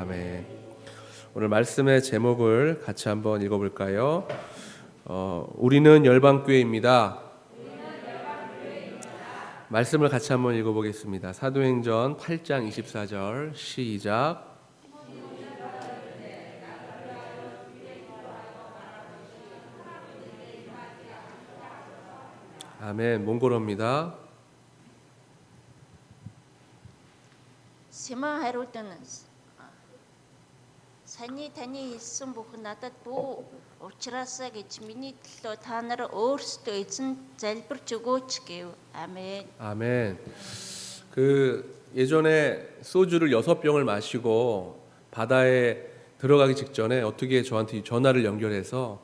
아멘. 오늘 말씀의 제목을 같이 한번 읽어볼까요? 우리는 열방교회입니다. 말씀을 같이 한번 읽어보겠습니다. 사도행전 8장 24절 시작. 아멘. 몽골어입니다. Симаа хариулт нь саний таны хэлсэн бүхэн надад бүү ухраасаа гэж миний төлөө та нар өөрсдөө эзэн залбирч өгөөч гэв. 아멘. 아멘. 예전에 소주를 6병을 마시고 바다에 들어가기 직전에 어떻게 저한테 전화를 연결해서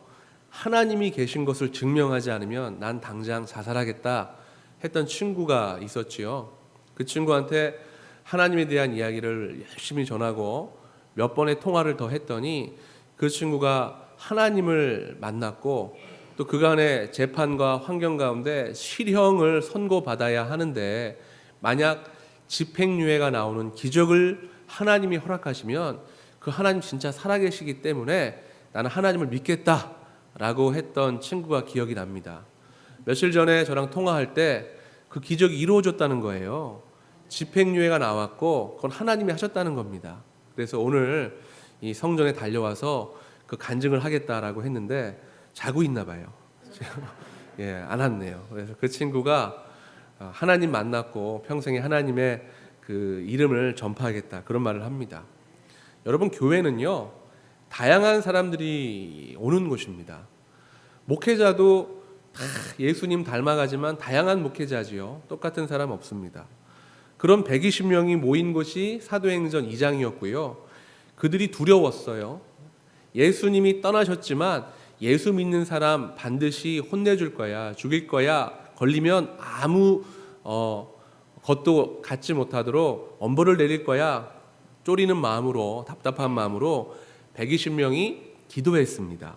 하나님이 계신 것을 증명하지 않으면 난 당장 자살하겠다 했던 친구가 있었지요. 그 친구한테 하나님에 대한 이야기를 열심히 전하고 몇 번의 통화를 더 했더니 그 친구가 하나님을 만났고 또 그간의 재판과 환경 가운데 실형을 선고받아야 하는데 만약 집행유예가 나오는 기적을 하나님이 허락하시면 그 하나님 진짜 살아계시기 때문에 나는 하나님을 믿겠다라고 했던 친구가 기억이 납니다. 며칠 전에 저랑 통화할 때 그 기적이 이루어졌다는 거예요. 집행유예가 나왔고 그건 하나님이 하셨다는 겁니다. 그래서 오늘 이 성전에 달려와서 그 간증을 하겠다라고 했는데 자고 있나 봐요. 안 왔네요. 그래서 그 친구가 하나님 만났고 평생에 하나님의 그 이름을 전파하겠다 그런 말을 합니다. 여러분, 교회는요 다양한 사람들이 오는 곳입니다. 목회자도 다 예수님 닮아가지만 다양한 목회자지요. 똑같은 사람 없습니다. 그런 120명이 모인 곳이 사도행전 2장이었고요. 그들이 두려웠어요. 예수님이 떠나셨지만 예수 믿는 사람 반드시 혼내줄 거야, 죽일 거야, 걸리면 아무 것도 갖지 못하도록 엄벌을 내릴 거야, 쪼리는 마음으로, 답답한 마음으로 120명이 기도했습니다.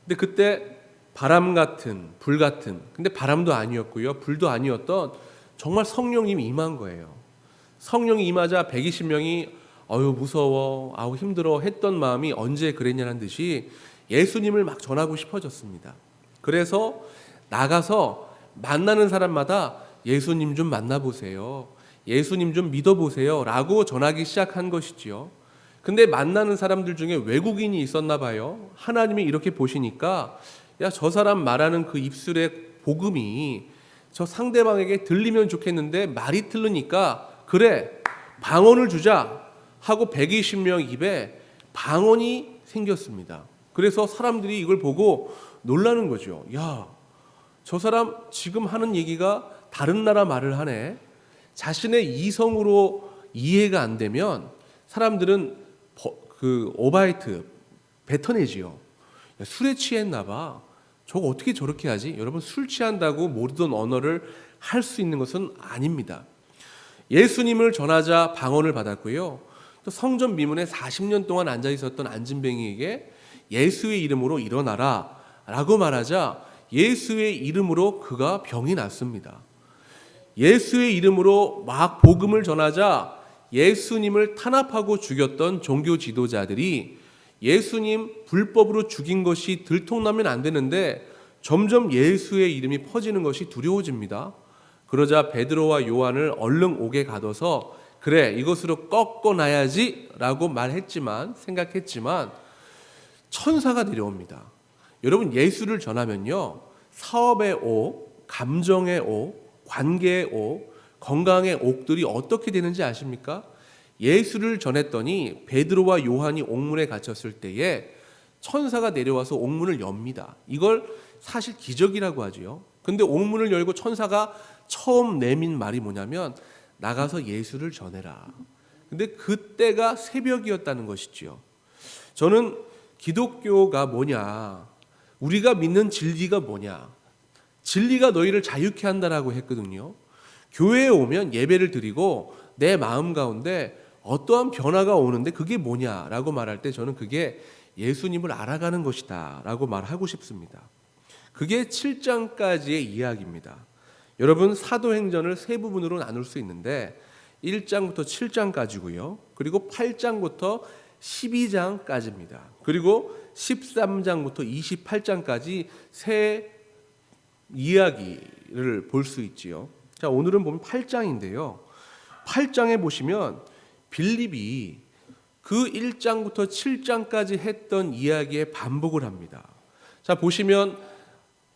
근데 그때 바람 같은, 불 같은, 근데 바람도 아니었고요, 불도 아니었던 정말 성령님이 임한 거예요. 성령이 임하자 120명이 아유 무서워, 아우 힘들어 했던 마음이 언제 그랬냐는 듯이 예수님을 막 전하고 싶어졌습니다. 그래서 나가서 만나는 사람마다 예수님 좀 만나보세요, 예수님 좀 믿어보세요 라고 전하기 시작한 것이지요. 근데 만나는 사람들 중에 외국인이 있었나 봐요. 하나님이 이렇게 보시니까 야, 저 사람 말하는 그 입술의 복음이 저 상대방에게 들리면 좋겠는데 말이 틀리니까 그래 방언을 주자 하고 120명 입에 방언이 생겼습니다. 그래서 사람들이 이걸 보고 놀라는 거죠. 야, 저 사람 지금 하는 얘기가 다른 나라 말을 하네. 자신의 이성으로 이해가 안 되면 사람들은 오바이트 뱉어내지요. 야, 술에 취했나 봐. 저거 어떻게 저렇게 하지? 여러분, 술 취한다고 모르던 언어를 할 수 있는 것은 아닙니다. 예수님을 전하자 방언을 받았고요. 또 성전 미문에 40년 동안 앉아 있었던 안진뱅이에게 예수의 이름으로 일어나라 라고 말하자 예수의 이름으로 그가 병이 났습니다. 예수의 이름으로 막 복음을 전하자 예수님을 탄압하고 죽였던 종교 지도자들이 예수님 불법으로 죽인 것이 들통나면 안 되는데 점점 예수의 이름이 퍼지는 것이 두려워집니다. 그러자 베드로와 요한을 얼른 옥에 가둬서 그래 이것으로 꺾어놔야지 라고 생각했지만 천사가 내려옵니다. 여러분, 예수를 전하면요 사업의 옥, 감정의 옥, 관계의 옥, 건강의 옥들이 어떻게 되는지 아십니까? 예수를 전했더니 베드로와 요한이 옥문에 갇혔을 때에 천사가 내려와서 옥문을 엽니다. 이걸 사실 기적이라고 하지요. 근데 옥문을 열고 천사가 처음 내민 말이 뭐냐면 나가서 예수를 전해라. 근데 그때가 새벽이었다는 것이지요. 저는 기독교가 뭐냐, 우리가 믿는 진리가 뭐냐, 진리가 너희를 자유케 한다라고 했거든요. 교회에 오면 예배를 드리고 내 마음 가운데 어떠한 변화가 오는데 그게 뭐냐라고 말할 때 저는 그게 예수님을 알아가는 것이다 라고 말하고 싶습니다. 그게 7장까지의 이야기입니다. 여러분, 사도행전을 세 부분으로 나눌 수 있는데 1장부터 7장까지고요. 그리고 8장부터 12장까지입니다. 그리고 13장부터 28장까지 새 이야기를 볼 수 있지요. 자, 오늘은 보면 8장인데요. 8장에 보시면 빌립이 그 1장부터 7장까지 했던 이야기에 반복을 합니다. 자, 보시면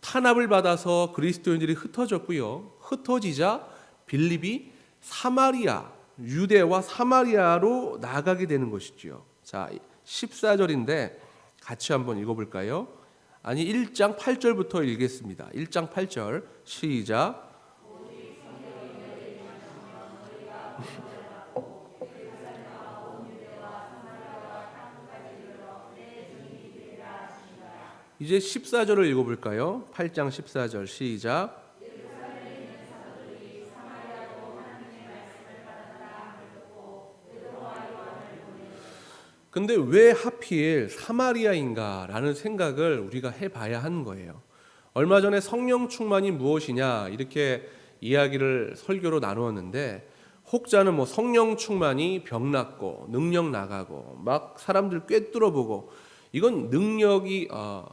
탄압을 받아서 그리스도인들이 흩어졌고요. 흩어지자 빌립이 사마리아, 유대와 사마리아로 나가게 되는 것이지요. 자, 14절인데 같이 한번 읽어볼까요? 아니, 1장 8절부터 읽겠습니다. 1장 8절 시작. 이제 14절을 읽어볼까요? 8장 14절 시작. 근데 왜 하필 사마리아인가라는 생각을 우리가 해봐야 하는 거예요. 얼마 전에 성령 충만이 무엇이냐 이렇게 이야기를 설교로 나누었는데, 혹자는 뭐 성령 충만이 병 낫고 능력 나가고 막 사람들 꿰뚫어보고, 이건 능력이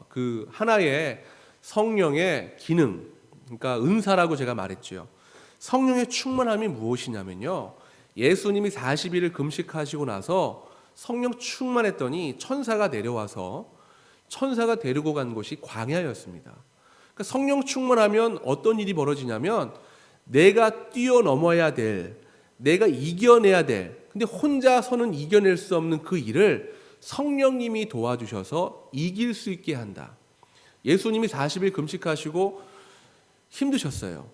그 하나의 성령의 기능, 그러니까 은사라고 제가 말했죠. 성령의 충만함이 무엇이냐면요, 예수님이 40일을 금식하시고 나서 성령 충만했더니 천사가 내려와서 천사가 데리고 간 곳이 광야였습니다. 그러니까 성령 충만하면 어떤 일이 벌어지냐면, 내가 뛰어넘어야 될, 내가 이겨내야 될, 근데 혼자서는 이겨낼 수 없는 그 일을 성령님이 도와주셔서 이길 수 있게 한다. 예수님이 40일 금식하시고 힘드셨어요.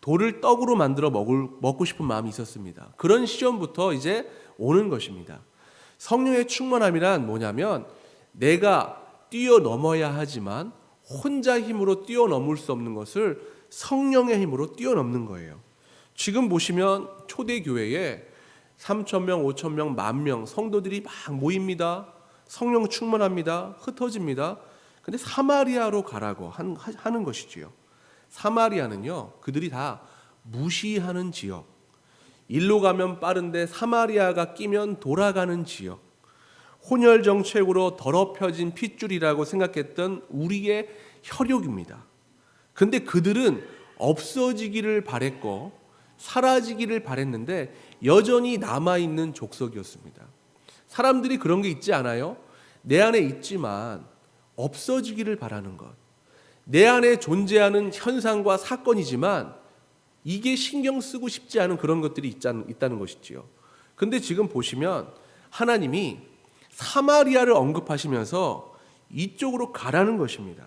돌을 떡으로 만들어 먹고 싶은 마음이 있었습니다. 그런 시점부터 이제 오는 것입니다. 성령의 충만함이란 뭐냐면, 내가 뛰어넘어야 하지만 혼자 힘으로 뛰어넘을 수 없는 것을 성령의 힘으로 뛰어넘는 거예요. 지금 보시면 초대교회에 3,000명, 5,000명, 10,000명 성도들이 막 모입니다. 성령 충만합니다. 흩어집니다. 근데 사마리아로 가라고 하는 것이지요. 사마리아는요, 그들이 다 무시하는 지역, 일로 가면 빠른데 사마리아가 끼면 돌아가는 지역, 혼혈 정책으로 더럽혀진 핏줄이라고 생각했던 우리의 혈육입니다. 근데 그들은 없어지기를 바랬고 사라지기를 바랬는데 여전히 남아있는 족속이었습니다. 사람들이 그런 게 있지 않아요? 내 안에 있지만 없어지기를 바라는 것. 내 안에 존재하는 현상과 사건이지만 이게 신경 쓰고 싶지 않은 그런 것들이 있다는 것이지요. 근데 지금 보시면 하나님이 사마리아를 언급하시면서 이쪽으로 가라는 것입니다.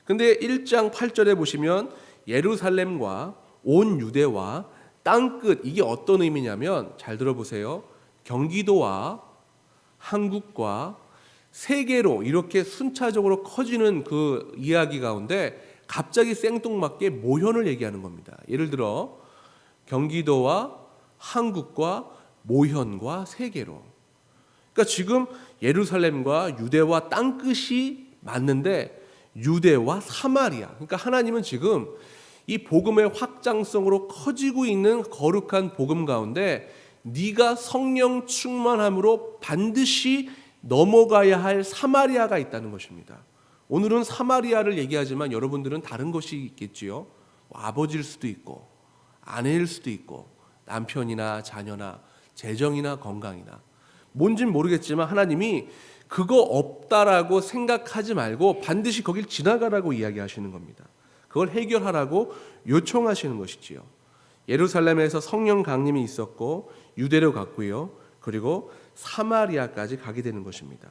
근데 1장 8절에 보시면 예루살렘과 온 유대와 땅끝, 이게 어떤 의미냐면, 잘 들어보세요. 경기도와 한국과 세계로 이렇게 순차적으로 커지는 그 이야기 가운데 갑자기 생뚱맞게 모현을 얘기하는 겁니다. 예를 들어 경기도와 한국과 모현과 세계로. 그러니까 지금 예루살렘과 유대와 땅끝이 맞는데 유대와 사마리아. 그러니까 하나님은 지금 이 복음의 확장성으로 커지고 있는 거룩한 복음 가운데 네가 성령 충만함으로 반드시 넘어가야 할 사마리아가 있다는 것입니다. 오늘은 사마리아를 얘기하지만 여러분들은 다른 것이 있겠지요. 아버지일 수도 있고 아내일 수도 있고 남편이나 자녀나 재정이나 건강이나 뭔진 모르겠지만 하나님이 그거 없다라고 생각하지 말고 반드시 거길 지나가라고 이야기하시는 겁니다. 그걸 해결하라고 요청하시는 것이지요. 예루살렘에서 성령 강림이 있었고 유대로 갔고요. 그리고 사마리아까지 가게 되는 것입니다.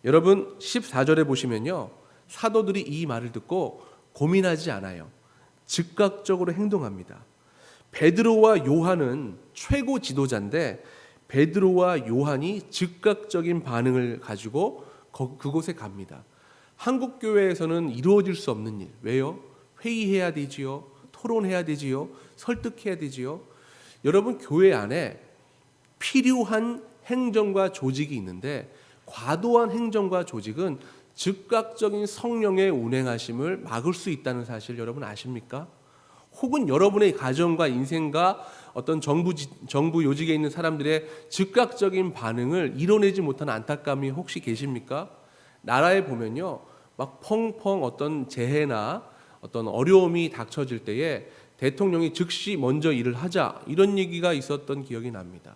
여러분 14절에 보시면요, 사도들이 이 말을 듣고 고민하지 않아요. 즉각적으로 행동합니다. 베드로와 요한은 최고 지도자인데 베드로와 요한이 즉각적인 반응을 가지고 그곳에 갑니다. 한국 교회에서는 이루어질 수 없는 일. 왜요? 회의해야 되지요. 토론해야 되지요. 설득해야 되지요. 여러분, 교회 안에 필요한 행정과 조직이 있는데 과도한 행정과 조직은 즉각적인 성령의 운행하심을 막을 수 있다는 사실 여러분 아십니까? 혹은 여러분의 가정과 인생과 어떤 정부 요직에 있는 사람들의 즉각적인 반응을 이뤄내지 못하는 안타까움이 혹시 계십니까? 나라에 보면요, 막 펑펑 어떤 재해나 어떤 어려움이 닥쳐질 때에 대통령이 즉시 먼저 일을 하자, 이런 얘기가 있었던 기억이 납니다.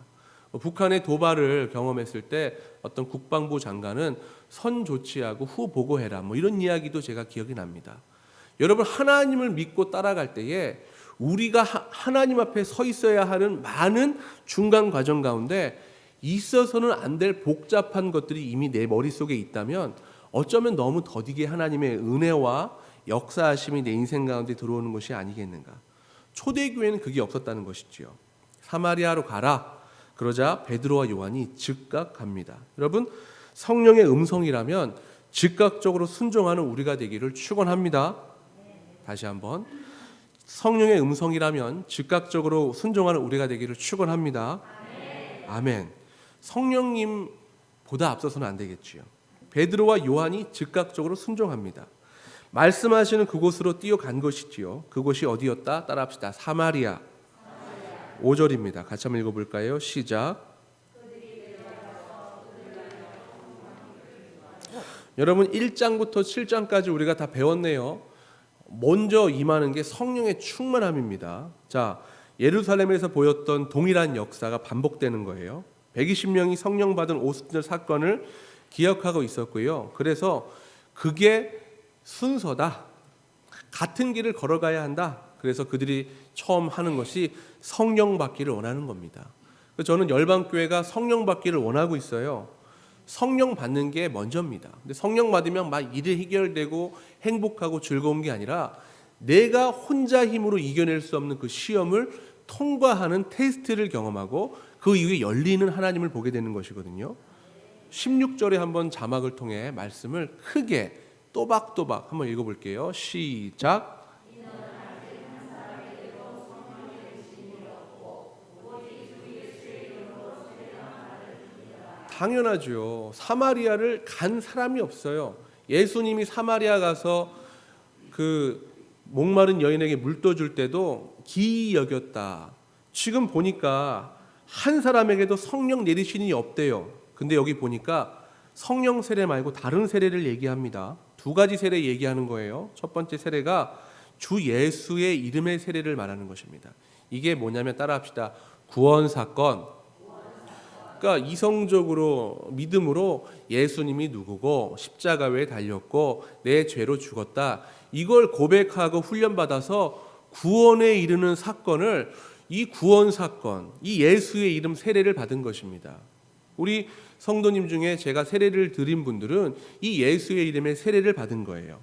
북한의 도발을 경험했을 때 어떤 국방부 장관은 선 조치하고 후 보고해라, 이런 이야기도 제가 기억이 납니다. 여러분, 하나님을 믿고 따라갈 때에 우리가 하나님 앞에 서 있어야 하는 많은 중간 과정 가운데 있어서는 안 될 복잡한 것들이 이미 내 머릿속에 있다면 어쩌면 너무 더디게 하나님의 은혜와 역사하심이 내 인생 가운데 들어오는 것이 아니겠는가. 초대교회는 그게 없었다는 것이지요. 사마리아로 가라. 그러자 베드로와 요한이 즉각 갑니다. 여러분, 성령의 음성이라면 즉각적으로 순종하는 우리가 되기를 축원합니다. 다시 한번, 성령의 음성이라면 즉각적으로 순종하는 우리가 되기를 축원합니다. 아멘. 성령님보다 앞서서는 안 되겠지요. 베드로와 요한이 즉각적으로 순종합니다. 말씀하시는 그곳으로 뛰어간 것이지요. 그곳이 어디였다? 따라합시다. 사마리아. 5절입니다. 같이 한번 읽어볼까요? 시작. 여러분, 1장부터 7장까지 우리가 다 배웠네요. 먼저 임하는 게 성령의 충만함입니다. 자, 예루살렘에서 보였던 동일한 역사가 반복되는 거예요. 120명이 성령 받은 오순절 사건을 기억하고 있었고요. 그래서 그게 순서다. 같은 길을 걸어가야 한다. 그래서 그들이 처음 하는 것이 성령 받기를 원하는 겁니다. 저는 열방교회가 성령 받기를 원하고 있어요. 성령 받는 게 먼저입니다. 근데 성령 받으면 막 일이 해결되고 행복하고 즐거운 게 아니라 내가 혼자 힘으로 이겨낼 수 없는 그 시험을 통과하는 테스트를 경험하고 그 이후에 열리는 하나님을 보게 되는 것이거든요. 16절에 한번 자막을 통해 말씀을 크게 또박또박 한번 읽어볼게요. 시작. 당연하죠. 사마리아를 간 사람이 없어요. 예수님이 사마리아 가서 그 목마른 여인에게 물 떠줄 때도 기이 여겼다. 지금 보니까 한 사람에게도 성령 내리신 일이 없대요. 근데 여기 보니까 성령 세례 말고 다른 세례를 얘기합니다. 두 가지 세례 얘기하는 거예요. 첫 번째 세례가 주 예수의 이름의 세례를 말하는 것입니다. 이게 뭐냐면 따라합시다. 구원 사건. 그러니까 이성적으로 믿음으로 예수님이 누구고 십자가 위에 달렸고 내 죄로 죽었다. 이걸 고백하고 훈련받아서 구원에 이르는 사건을, 이 구원 사건, 이 예수의 이름 세례를 받은 것입니다. 우리 성도님 중에 제가 세례를 드린 분들은 이 예수의 이름의 세례를 받은 거예요.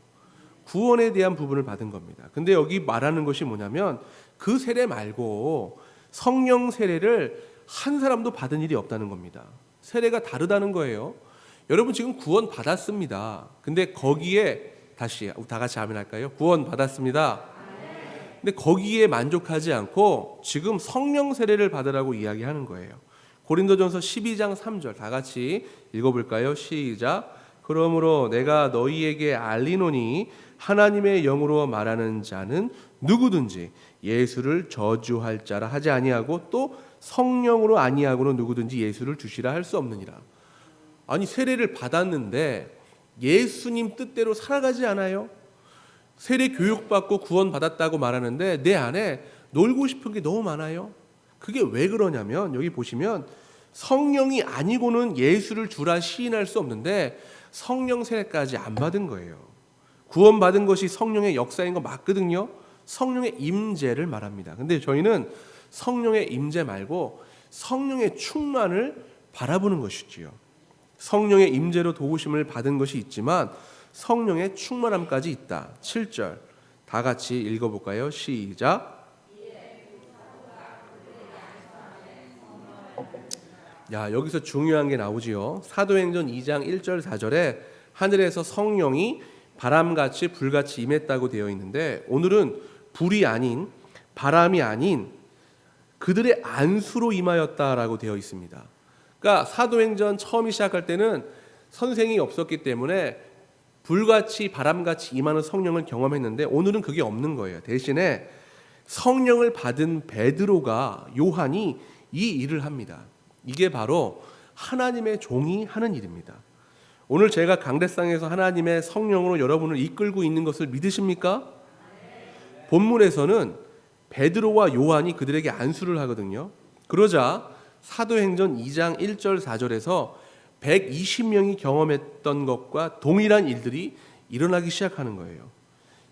구원에 대한 부분을 받은 겁니다. 근데 여기 말하는 것이 뭐냐면 그 세례 말고 성령 세례를 한 사람도 받은 일이 없다는 겁니다. 세례가 다르다는 거예요. 여러분, 지금 구원 받았습니다. 근데 거기에 다시 다 같이 아멘 할까요? 구원 받았습니다. 근데 거기에 만족하지 않고 지금 성령 세례를 받으라고 이야기하는 거예요. 고린도전서 12장 3절 다 같이 읽어볼까요? 시작. 그러므로 내가 너희에게 알리노니 하나님의 영으로 말하는 자는 누구든지 예수를 저주할 자라 하지 아니하고 또 성령으로 아니하고는 누구든지 예수를 주시라 할 수 없느니라. 아니, 세례를 받았는데 예수님 뜻대로 살아가지 않아요? 세례 교육받고 구원받았다고 말하는데 내 안에 놀고 싶은 게 너무 많아요. 그게 왜 그러냐면 여기 보시면 성령이 아니고는 예수를 주라 시인할 수 없는데 성령 세례까지 안 받은 거예요. 구원받은 것이 성령의 역사인 거 맞거든요. 성령의 임재를 말합니다. 근데 저희는 성령의 임재 말고 성령의 충만을 바라보는 것이지요. 성령의 임재로 도우심을 받은 것이 있지만 성령의 충만함까지 있다. 7절 다 같이 읽어볼까요? 시작. 야, 여기서 중요한 게 나오지요. 사도행전 2장 1절 4절에 하늘에서 성령이 바람같이 불같이 임했다고 되어 있는데 오늘은 불이 아닌 바람이 아닌 그들의 안수로 임하였다라고 되어 있습니다. 그러니까 사도행전 처음 시작할 때는 선생이 없었기 때문에 불같이 바람같이 임하는 성령을 경험했는데 오늘은 그게 없는 거예요. 대신에 성령을 받은 베드로가 요한이 이 일을 합니다. 이게 바로 하나님의 종이 하는 일입니다. 오늘 제가 강대상에서 하나님의 성령으로 여러분을 이끌고 있는 것을 믿으십니까? 본문에서는 베드로와 요한이 그들에게 안수를 하거든요. 그러자 사도행전 2장 1절 4절에서 120명이 경험했던 것과 동일한 일들이 일어나기 시작하는 거예요.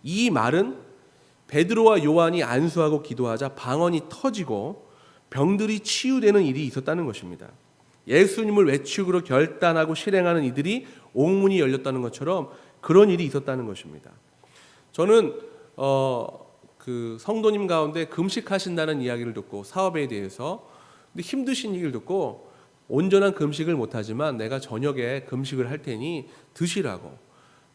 이 말은 베드로와 요한이 안수하고 기도하자 방언이 터지고 병들이 치유되는 일이 있었다는 것입니다. 예수님을 외축으로 결단하고 실행하는 이들이 옥문이 열렸다는 것처럼 그런 일이 있었다는 것입니다. 저는 그 성도님 가운데 금식하신다는 이야기를 듣고 사업에 대해서 근데 힘드신 얘기를 듣고 온전한 금식을 못하지만 내가 저녁에 금식을 할 테니 드시라고,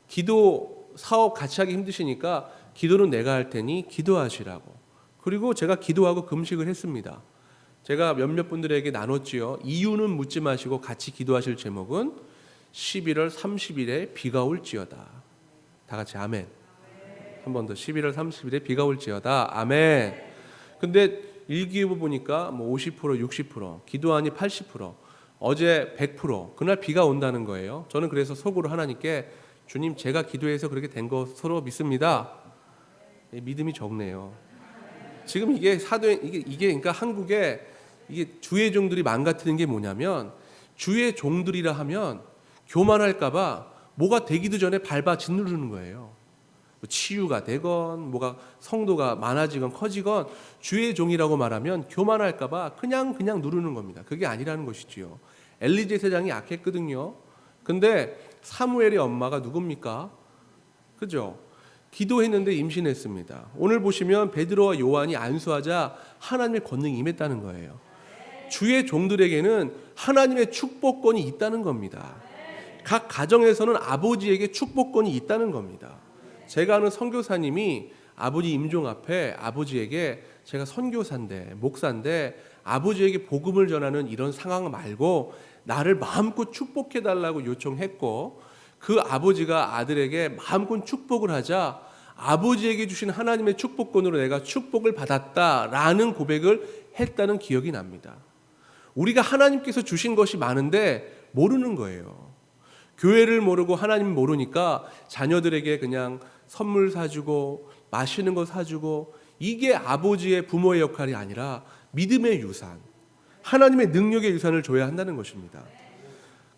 기도 사업 같이 하기 힘드시니까 기도는 내가 할 테니 기도하시라고, 그리고 제가 기도하고 금식을 했습니다. 제가 몇몇 분들에게 나눴지요. 이유는 묻지 마시고 같이 기도하실 제목은 11월 30일에 비가 올지어다. 다 같이 아멘. 한 번 더 11월 30일에 비가 올지어다. 아멘. 근데 일기예보 보니까 뭐 50%, 60%, 기도하니 80%, 어제 100%, 그날 비가 온다는 거예요. 저는 그래서 속으로 하나님께 주님 제가 기도해서 그렇게 된 것으로 믿습니다. 믿음이 적네요. 지금 이게 이게 그러니까 한국에 이게 주의 종들이 망가뜨리는 게 뭐냐면 주의 종들이라 하면 교만할까봐 뭐가 되기도 전에 밟아 짓누르는 거예요. 치유가 되건 뭐가 성도가 많아지건 커지건 주의 종이라고 말하면 교만할까봐 그냥 누르는 겁니다. 그게 아니라는 것이지요. 엘리 제사장이 약했거든요. 근데 사무엘의 엄마가 누굽니까? 그죠? 기도했는데 임신했습니다. 오늘 보시면 베드로와 요한이 안수하자 하나님의 권능이 임했다는 거예요. 주의 종들에게는 하나님의 축복권이 있다는 겁니다. 각 가정에서는 아버지에게 축복권이 있다는 겁니다. 제가 아는 선교사님이 아버지 임종 앞에 아버지에게 제가 선교사인데 목사인데 아버지에게 복음을 전하는 이런 상황 말고 나를 마음껏 축복해달라고 요청했고, 그 아버지가 아들에게 마음껏 축복을 하자 아버지에게 주신 하나님의 축복권으로 내가 축복을 받았다라는 고백을 했다는 기억이 납니다. 우리가 하나님께서 주신 것이 많은데 모르는 거예요. 교회를 모르고 하나님 모르니까 자녀들에게 그냥 선물 사주고 맛있는 거 사주고, 이게 아버지의 부모의 역할이 아니라 믿음의 유산, 하나님의 능력의 유산을 줘야 한다는 것입니다.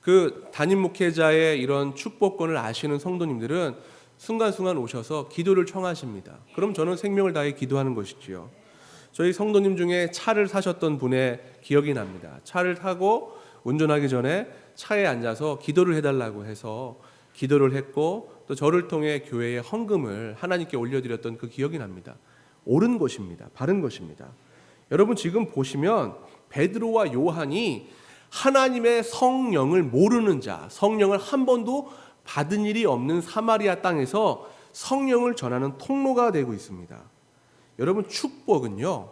그 담임 목회자의 이런 축복권을 아시는 성도님들은 순간순간 오셔서 기도를 청하십니다. 그럼 저는 생명을 다해 기도하는 것이지요. 저희 성도님 중에 차를 사셨던 분의 기억이 납니다. 차를 타고 운전하기 전에 차에 앉아서 기도를 해달라고 해서 기도를 했고, 또 저를 통해 교회의 헌금을 하나님께 올려드렸던 그 기억이 납니다. 옳은 것입니다. 바른 것입니다. 여러분 지금 보시면 베드로와 요한이 하나님의 성령을 모르는 자, 성령을 한 번도 받은 일이 없는 사마리아 땅에서 성령을 전하는 통로가 되고 있습니다. 여러분 축복은요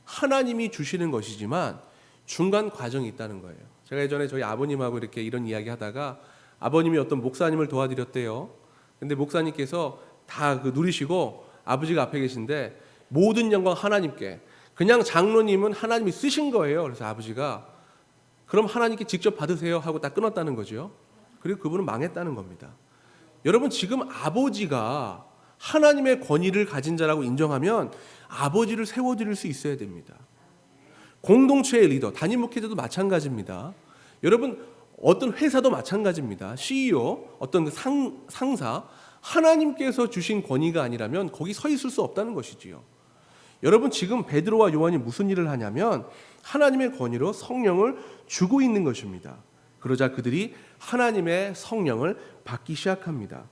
하나님이 주시는 것이지만 중간 과정이 있다는 거예요. 제가 예전에 저희 아버님하고 이렇게 이런 이야기 하다가 아버님이 어떤 목사님을 도와드렸대요. 근데 목사님께서 다 누리시고 아버지가 앞에 계신데 모든 영광 하나님께, 그냥 장로님은 하나님이 쓰신 거예요. 그래서 아버지가 그럼 하나님께 직접 받으세요 하고 딱 끊었다는 거죠. 그리고 그분은 망했다는 겁니다. 여러분 지금 아버지가 하나님의 권위를 가진 자라고 인정하면 아버지를 세워드릴 수 있어야 됩니다. 공동체의 리더, 담임 목회자도 마찬가지입니다. 여러분 어떤 회사도 마찬가지입니다. CEO, 어떤 상사, 하나님께서 주신 권위가 아니라면 거기 서 있을 수 없다는 것이지요. 여러분 지금 베드로와 요한이 무슨 일을 하냐면 하나님의 권위로 성령을 주고 있는 것입니다. 그러자 그들이 하나님의 성령을 받기 시작합니다.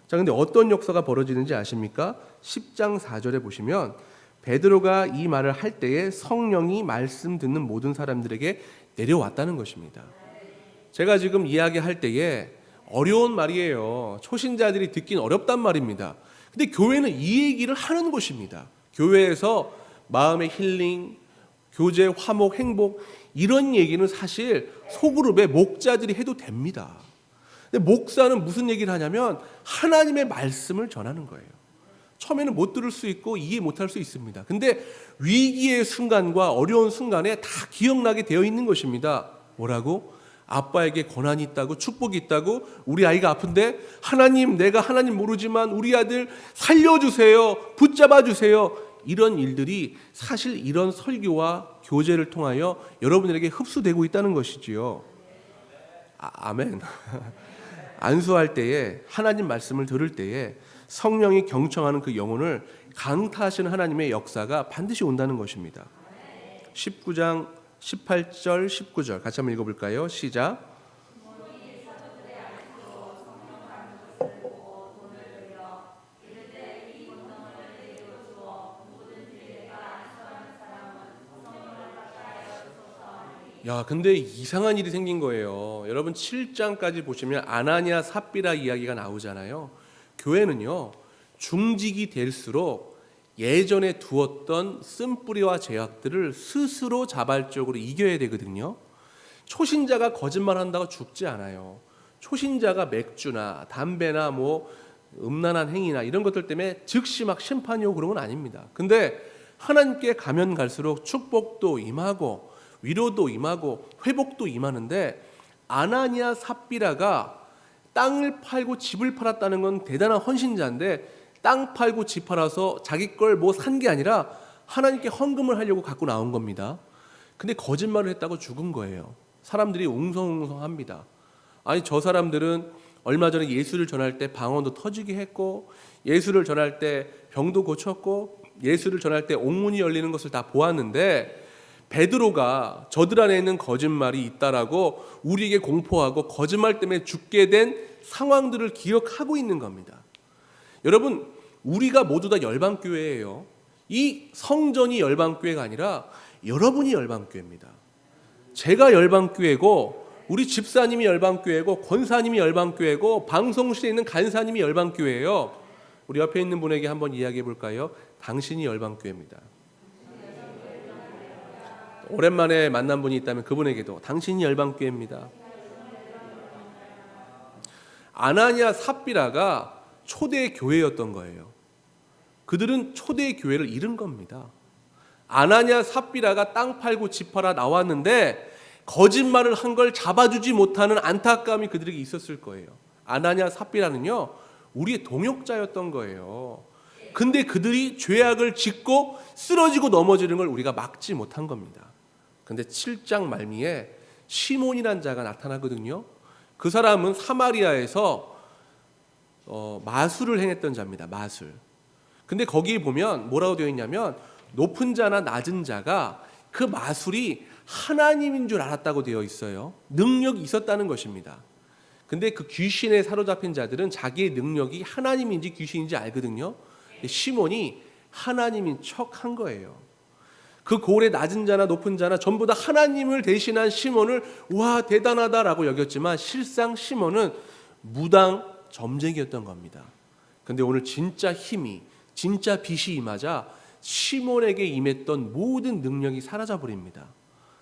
자, 근데 어떤 역사가 벌어지는지 아십니까? 10장 4절에 보시면 베드로가 이 말을 할 때에 성령이 말씀 듣는 모든 사람들에게 내려왔다는 것입니다. 제가 지금 이야기할 때에 어려운 말이에요. 초신자들이 듣긴 어렵단 말입니다. 근데 교회는 이 얘기를 하는 곳입니다. 교회에서 마음의 힐링, 교제, 화목, 행복, 이런 얘기는 사실 소그룹의 목자들이 해도 됩니다. 근데 목사는 무슨 얘기를 하냐면 하나님의 말씀을 전하는 거예요. 처음에는 못 들을 수 있고 이해 못할 수 있습니다. 근데 위기의 순간과 어려운 순간에 다 기억나게 되어 있는 것입니다. 뭐라고? 아빠에게 권한이 있다고, 축복이 있다고, 우리 아이가 아픈데 하나님, 내가 하나님 모르지만 우리 아들 살려주세요, 붙잡아 주세요. 이런 일들이 사실 이런 설교와 교제를 통하여 여러분들에게 흡수되고 있다는 것이지요. 아멘. 안수할 때에, 하나님 말씀을 들을 때에 성령이 경청하는 그 영혼을 강타하시는 하나님의 역사가 반드시 온다는 것입니다. 19장 18절 19절 같이 한번 읽어볼까요? 시작. 야, 근데 이상한 일이 생긴 거예요. 여러분 7장까지 보시면 아나니아 삽비라 이야기가 나오잖아요. 교회는요, 중직이 될수록 예전에 두었던 쓴뿌리와 죄악들을 스스로 자발적으로 이겨야 되거든요. 초신자가 거짓말한다고 죽지 않아요. 초신자가 맥주나 담배나 뭐 음란한 행위나 이런 것들 때문에 즉시 막 심판이 오고 그런 건 아닙니다. 근데 하나님께 가면 갈수록 축복도 임하고 위로도 임하고 회복도 임하는데, 아나니아 삽비라가 땅을 팔고 집을 팔았다는 건 대단한 헌신자인데, 땅 팔고 집 팔아서 자기 걸 뭐 산 게 아니라 하나님께 헌금을 하려고 갖고 나온 겁니다. 근데 거짓말을 했다고 죽은 거예요. 사람들이 웅성웅성합니다. 아니, 저 사람들은 얼마 전에 예수를 전할 때 방언도 터지게 했고, 예수를 전할 때 병도 고쳤고, 예수를 전할 때 옥문이 열리는 것을 다 보았는데, 베드로가 저들 안에 있는 거짓말이 있다라고 우리에게 공포하고 거짓말 때문에 죽게 된 상황들을 기억하고 있는 겁니다. 여러분, 우리가 모두 다 열방교회예요. 이 성전이 열방교회가 아니라 여러분이 열방교회입니다. 제가 열방교회고, 우리 집사님이 열방교회고, 권사님이 열방교회고, 방송실에 있는 간사님이 열방교회예요. 우리 옆에 있는 분에게 한번 이야기해 볼까요? 당신이 열방교회입니다. 오랜만에 만난 분이 있다면 그분에게도 당신이 열방교회입니다. 아나니아 삽비라가 초대 교회였던 거예요. 그들은 초대 교회를 잃은 겁니다. 아나니아 삽비라가 땅 팔고 집 팔아 나왔는데 거짓말을 한 걸 잡아주지 못하는 안타까움이 그들에게 있었을 거예요. 아나니아 삽비라는요, 우리의 동역자였던 거예요. 근데 그들이 죄악을 짓고 쓰러지고 넘어지는 걸 우리가 막지 못한 겁니다. 근데 7장 말미에 시몬이란 자가 나타나거든요. 그 사람은 사마리아에서 마술을 행했던 자입니다. 마술. 근데 거기 보면 뭐라고 되어 있냐면, 높은 자나 낮은 자가 그 마술이 하나님인 줄 알았다고 되어 있어요. 능력이 있었다는 것입니다. 근데 그 귀신에 사로잡힌 자들은 자기의 능력이 하나님인지 귀신인지 알거든요. 시몬이 하나님인 척 한 거예요. 그 고을의 낮은 자나 높은 자나 전부 다 하나님을 대신한 시몬을 와 대단하다라고 여겼지만, 실상 시몬은 무당 점쟁이였던 겁니다. 근데 오늘 진짜 힘이, 진짜 빛이 임하자 시몬에게 임했던 모든 능력이 사라져 버립니다.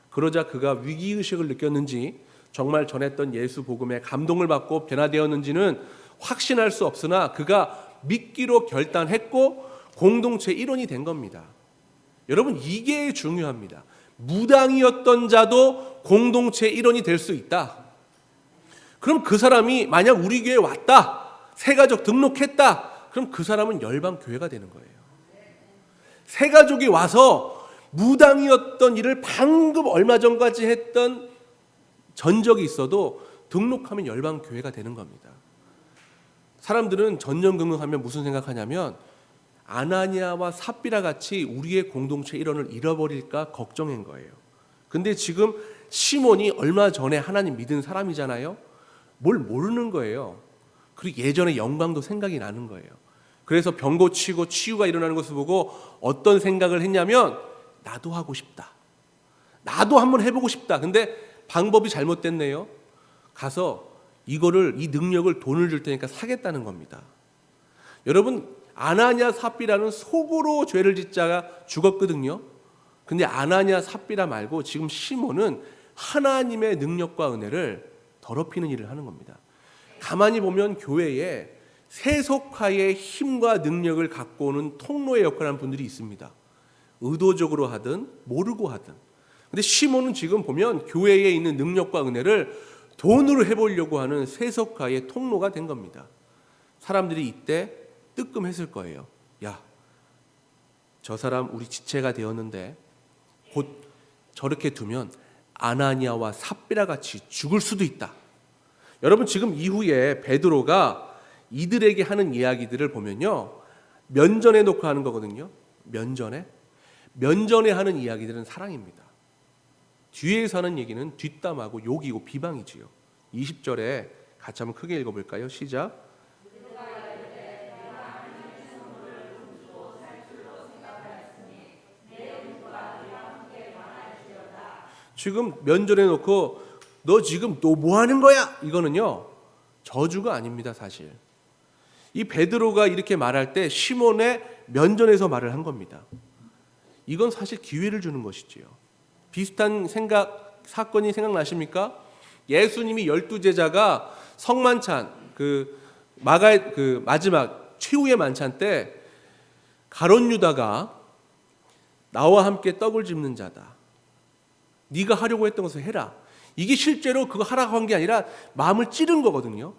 그러자 그가 위기의식을 느꼈는지, 정말 전했던 예수 복음에 감동을 받고 변화되었는지는 확신할 수 없으나 그가 믿기로 결단했고 공동체 일원이 된 겁니다. 여러분, 이게 중요합니다. 무당이었던 자도 공동체 일원이 될 수 있다. 그럼 그 사람이 만약 우리 교회에 왔다, 새가족 등록했다, 그럼 그 사람은 열방교회가 되는 거예요. 새가족이 와서 무당이었던 일을 방금 얼마 전까지 했던 전적이 있어도 등록하면 열방교회가 되는 겁니다. 사람들은 전전긍긍하면 무슨 생각하냐면, 아나니아와 삽비라 같이 우리의 공동체 일원을 잃어버릴까 걱정인 거예요. 근데 지금 시몬이 얼마 전에 하나님 믿은 사람이잖아요. 뭘 모르는 거예요. 그리고 예전의 영광도 생각이 나는 거예요. 그래서 병 고치고 치유가 일어나는 것을 보고 어떤 생각을 했냐면, 나도 하고 싶다, 나도 한번 해보고 싶다. 근데 방법이 잘못됐네요. 가서 이 능력을 돈을 줄 테니까 사겠다는 겁니다. 여러분, 아나니아 삽비라는 속으로 죄를 짓자가 죽었거든요. 근데 아나니아 삽비라 말고 지금 시몬은 하나님의 능력과 은혜를 더럽히는 일을 하는 겁니다. 가만히 보면 교회에 세속화의 힘과 능력을 갖고 오는 통로의 역할을 하는 분들이 있습니다. 의도적으로 하든 모르고 하든. 근데 시몬은 지금 보면 교회에 있는 능력과 은혜를 돈으로 해보려고 하는 세속화의 통로가 된 겁니다. 사람들이 이때 뜨끔했을 거예요. 야, 저 사람 우리 지체가 되었는데 곧 저렇게 두면 아나니아와 삽비라 같이 죽을 수도 있다. 여러분, 지금 이후에 베드로가 이들에게 하는 이야기들을 보면요, 면전에 놓고 하는 거거든요. 면전에 하는 이야기들은 사랑입니다. 뒤에서 하는 얘기는 뒷담하고 욕이고 비방이지요. 20절에 같이 한번 크게 읽어볼까요? 시작. 지금 면전에 놓고 너 지금 또 뭐 하는 거야? 이거는요, 저주가 아닙니다. 사실 이 베드로가 이렇게 말할 때 시몬의 면전에서 말을 한 겁니다. 이건 사실 기회를 주는 것이지요. 비슷한 사건이 생각나십니까? 예수님이 12제자가 성만찬 마지막 최후의 만찬 때 가룟 유다가 나와 함께 떡을 집는 자다. 네가 하려고 했던 것을 해라. 이게 실제로 그거 하라고 한 게 아니라 마음을 찌른 거거든요.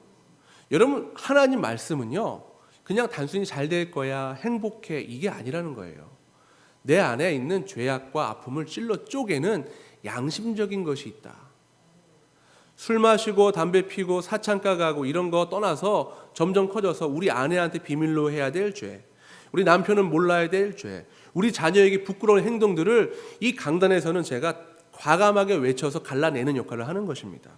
여러분, 하나님 말씀은요, 그냥 단순히 잘 될 거야, 행복해, 이게 아니라는 거예요. 내 안에 있는 죄악과 아픔을 찔러 쪼개는 양심적인 것이 있다. 술 마시고 담배 피고 사창가 가고 이런 거 떠나서 점점 커져서 우리 아내한테 비밀로 해야 될 죄, 우리 남편은 몰라야 될 죄, 우리 자녀에게 부끄러운 행동들을 이 강단에서는 제가 과감하게 외쳐서 갈라내는 역할을 하는 것입니다.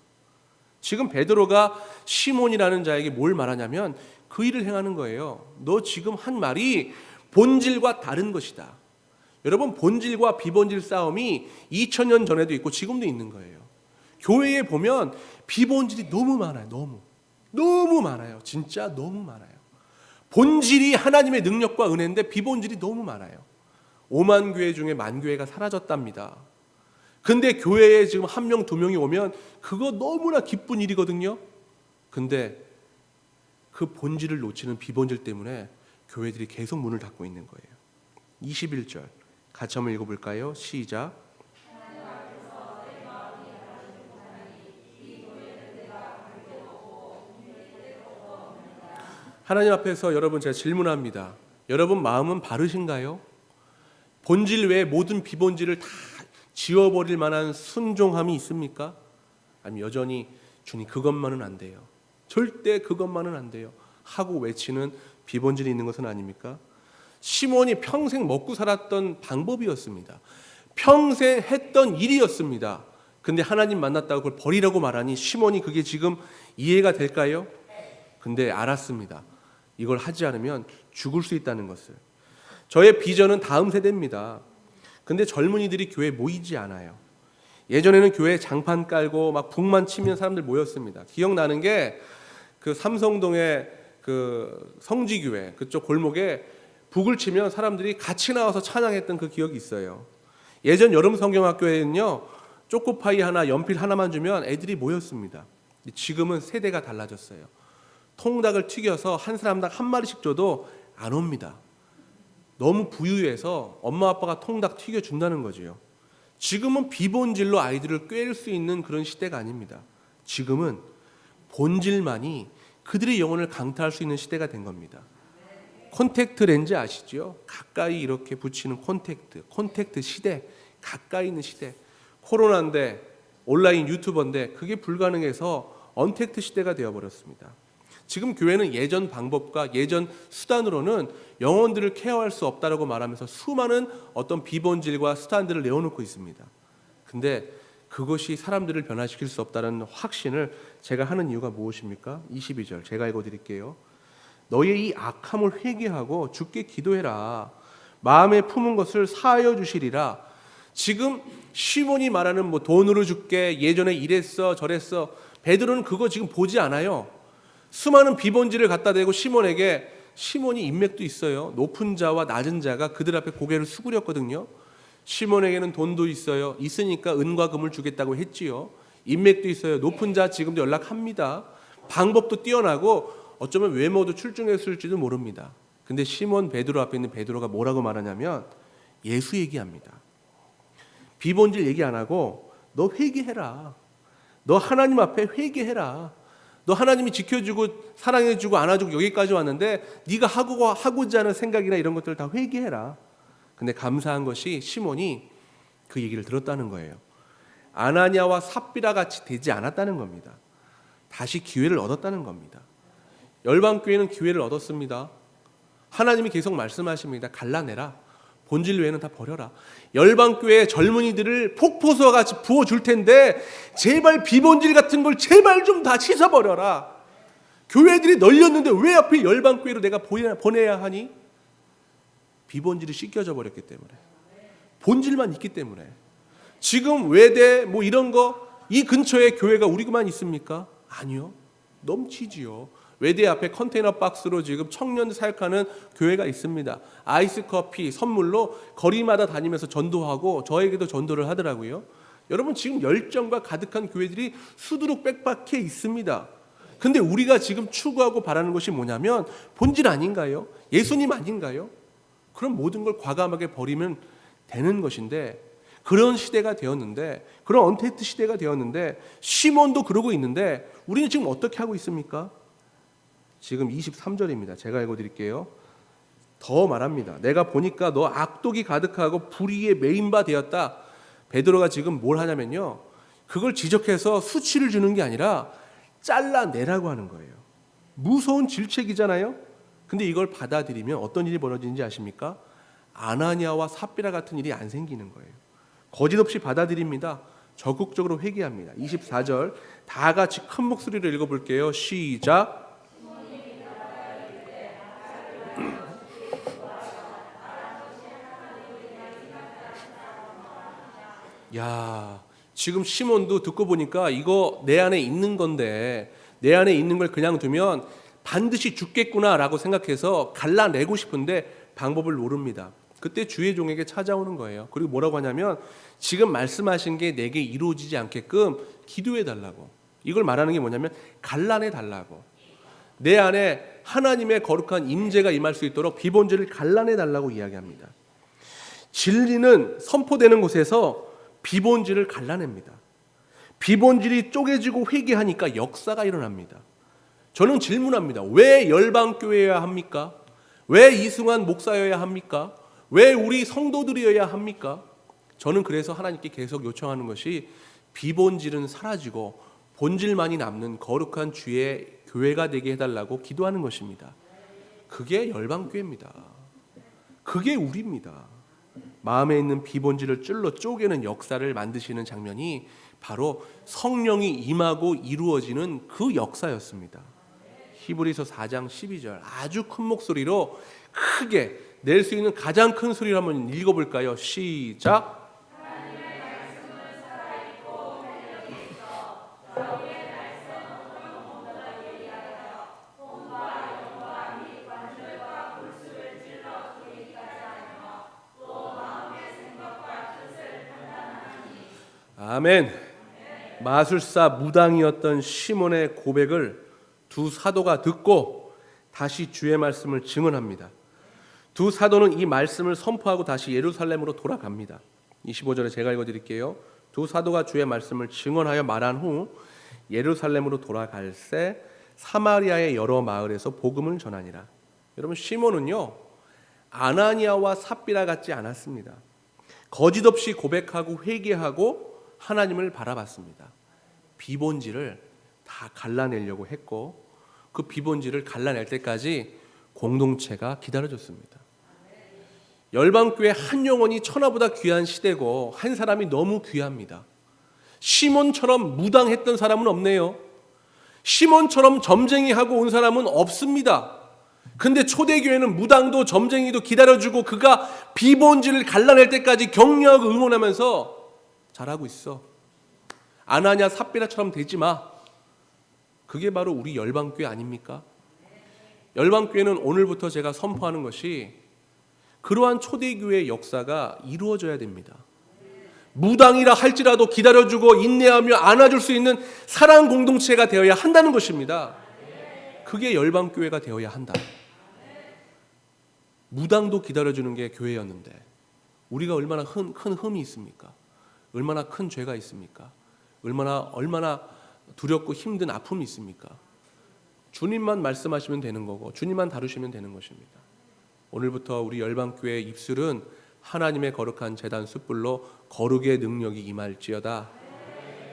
지금 베드로가 시몬이라는 자에게 뭘 말하냐면 그 일을 행하는 거예요. 너 지금 한 말이 본질과 다른 것이다. 여러분, 본질과 비본질 싸움이 2000년 전에도 있고 지금도 있는 거예요. 교회에 보면 비본질이 너무 많아요. 너무 많아요. 진짜 너무 많아요. 본질이 하나님의 능력과 은혜인데 비본질이 너무 많아요. 5만 교회 중에 1만 교회가 사라졌답니다. 근데 교회에 지금 1명, 2명이 오면 그거 너무나 기쁜 일이거든요. 근데 그 본질을 놓치는 비본질 때문에 교회들이 계속 문을 닫고 있는 거예요. 21절 같이 한번 읽어볼까요? 시작. 하나님 앞에서 여러분, 제가 질문합니다. 여러분 마음은 바르신가요? 본질 외에 모든 비본질을 다 지워버릴 만한 순종함이 있습니까? 아니면 여전히 주님 그것만은 안 돼요, 절대 그것만은 안 돼요 하고 외치는 비본질이 있는 것은 아닙니까? 시몬이 평생 먹고 살았던 방법이었습니다. 평생 했던 일이었습니다. 근데 하나님 만났다고 그걸 버리라고 말하니 시몬이 그게 지금 이해가 될까요? 근데 알았습니다. 이걸 하지 않으면 죽을 수 있다는 것을. 저의 비전은 다음 세대입니다. 근데 젊은이들이 교회에 모이지 않아요. 예전에는 교회에 장판 깔고 막 북만 치면 사람들 모였습니다. 기억나는 게 그 삼성동의 그 성지교회 그쪽 골목에 북을 치면 사람들이 같이 나와서 찬양했던 그 기억이 있어요. 예전 여름 성경학교에는요, 초코파이 하나, 연필 하나만 주면 애들이 모였습니다. 지금은 세대가 달라졌어요. 통닭을 튀겨서 한 사람당 한 마리씩 줘도 안 옵니다. 너무 부유해서 엄마 아빠가 통닭 튀겨준다는 거죠. 지금은 비본질로 아이들을 꿰일 수 있는 그런 시대가 아닙니다. 지금은 본질만이 그들의 영혼을 강타할 수 있는 시대가 된 겁니다. 콘택트 렌즈 아시죠? 가까이 이렇게 붙이는 콘택트 시대, 가까이 있는 시대. 코로나인데 온라인 유튜버인데 그게 불가능해서 언택트 시대가 되어버렸습니다. 지금 교회는 예전 방법과 예전 수단으로는 영혼들을 케어할 수 없다라고 말하면서 수많은 어떤 비본질과 수단들을 내어놓고 있습니다. 근데 그것이 사람들을 변화시킬 수 없다는 확신을 제가 하는 이유가 무엇입니까? 22절 제가 읽어드릴게요. 너의 이 악함을 회개하고 주께 기도해라. 마음에 품은 것을 사하여 주시리라. 지금 시몬이 말하는 뭐 돈으로 줄게, 예전에 이랬어 저랬어, 베드로는 그거 지금 보지 않아요. 수많은 비본질을 갖다 대고 시몬에게, 시몬이 인맥도 있어요. 높은 자와 낮은 자가 그들 앞에 고개를 수그렸거든요. 시몬에게는 돈도 있어요. 있으니까 은과 금을 주겠다고 했지요. 인맥도 있어요. 높은 자 지금도 연락합니다. 방법도 뛰어나고 어쩌면 외모도 출중했을지도 모릅니다. 근데 시몬 베드로 앞에 있는 베드로가 뭐라고 말하냐면 예수 얘기합니다. 비본질 얘기 안 하고 너 회개해라. 너 하나님 앞에 회개해라. 너 하나님이 지켜주고 사랑해주고 안아주고 여기까지 왔는데 네가 하고자 하는 생각이나 이런 것들을 다 회개해라. 근데 감사한 것이 시몬이 그 얘기를 들었다는 거예요. 아나니아와 삽비라 같이 되지 않았다는 겁니다. 다시 기회를 얻었다는 겁니다. 열방교회는 기회를 얻었습니다. 하나님이 계속 말씀하십니다. 갈라내라. 본질 외에는 다 버려라. 열방교회 젊은이들을 폭포수와 같이 부어줄 텐데 제발 비본질 같은 걸 제발 좀 다 씻어버려라. 교회들이 널렸는데 왜 하필 열방교회로 내가 보내야 하니? 비본질이 씻겨져 버렸기 때문에, 본질만 있기 때문에. 지금 외대 뭐 이런 거 이 근처에 교회가 우리만 있습니까? 아니요, 넘치지요. 외대 앞에 컨테이너 박스로 지금 청년 사역하는 교회가 있습니다. 아이스 커피 선물로 거리마다 다니면서 전도하고 저에게도 전도를 하더라고요. 여러분, 지금 열정과 가득한 교회들이 수두룩 빽빽해 있습니다. 근데 우리가 지금 추구하고 바라는 것이 뭐냐면 본질 아닌가요? 예수님 아닌가요? 그럼 모든 걸 과감하게 버리면 되는 것인데, 그런 시대가 되었는데, 그런 언택트 시대가 되었는데, 시몬도 그러고 있는데 우리는 지금 어떻게 하고 있습니까? 지금 23절입니다. 제가 읽어드릴게요. 더 말합니다. 내가 보니까 너 악독이 가득하고 불의에 메인 바 되었다. 베드로가 지금 뭘 하냐면요, 그걸 지적해서 수치를 주는 게 아니라 잘라내라고 하는 거예요. 무서운 질책이잖아요. 근데 이걸 받아들이면 어떤 일이 벌어지는지 아십니까? 아나니아와 삽비라 같은 일이 안 생기는 거예요. 거짓없이 받아들입니다. 적극적으로 회개합니다. 24절 다 같이 큰 목소리로 읽어볼게요. 시작. 야, 지금 시몬도 듣고 보니까 이거 내 안에 있는 건데 내 안에 있는 걸 그냥 두면 반드시 죽겠구나라고 생각해서 갈라내고 싶은데 방법을 모릅니다. 그때 주의 종에게 찾아오는 거예요. 그리고 뭐라고 하냐면 지금 말씀하신 게 내게 이루어지지 않게끔 기도해 달라고. 이걸 말하는 게 뭐냐면 갈라내 달라고. 내 안에 하나님의 거룩한 임재가 임할 수 있도록 비본질을 갈라내 달라고 이야기합니다. 진리는 선포되는 곳에서 비본질을 갈라냅니다. 비본질이 쪼개지고 회개하니까 역사가 일어납니다. 저는 질문합니다. 왜 열방교회여야 합니까? 왜 이승환 목사여야 합니까? 왜 우리 성도들이어야 합니까? 저는 그래서 하나님께 계속 요청하는 것이 비본질은 사라지고 본질만이 남는 거룩한 주의 교회가 되게 해달라고 기도하는 것입니다. 그게 열방교회입니다. 그게 우리입니다. 마음에 있는 비본질을 찔러 쪼개는 역사를 만드시는 장면이 바로 성령이 임하고 이루어지는 그 역사였습니다. 히브리서 4장 12절 아주 큰 목소리로 크게 낼 수 있는 가장 큰 소리로 한번 읽어볼까요? 시작. 아멘. 마술사 무당이었던 시몬의 고백을 두 사도가 듣고 다시 주의 말씀을 증언합니다. 두 사도는 이 말씀을 선포하고 다시 예루살렘으로 돌아갑니다. 25절에 제가 읽어드릴게요. 두 사도가 주의 말씀을 증언하여 말한 후 예루살렘으로 돌아갈새 사마리아의 여러 마을에서 복음을 전하니라. 여러분, 시몬은요 아나니아와 삽비라 같지 않았습니다. 거짓없이 고백하고 회개하고 하나님을 바라봤습니다. 비본질을 다 갈라내려고 했고 그 비본질을 갈라낼 때까지 공동체가 기다려줬습니다. 열방교회 한 영혼이 천하보다 귀한 시대고 한 사람이 너무 귀합니다. 시몬처럼 무당했던 사람은 없네요. 시몬처럼 점쟁이하고 온 사람은 없습니다. 근데 초대교회는 무당도 점쟁이도 기다려주고 그가 비본질을 갈라낼 때까지 격려하고 응원하면서 잘하고 있어. 아나니아 삽비라처럼 되지 마. 그게 바로 우리 열방교회 아닙니까? 열방교회는 오늘부터 제가 선포하는 것이 그러한 초대교회의 역사가 이루어져야 됩니다. 무당이라 할지라도 기다려주고 인내하며 안아줄 수 있는 사랑 공동체가 되어야 한다는 것입니다. 그게 열방교회가 되어야 한다. 무당도 기다려주는 게 교회였는데 우리가 얼마나 큰 흠이 있습니까? 얼마나 큰 죄가 있습니까? 얼마나 두렵고 힘든 아픔이 있습니까? 주님만 말씀하시면 되는 거고 주님만 다루시면 되는 것입니다. 오늘부터 우리 열방교회의 입술은 하나님의 거룩한 제단 숯불로 거룩의 능력이 임할지어다.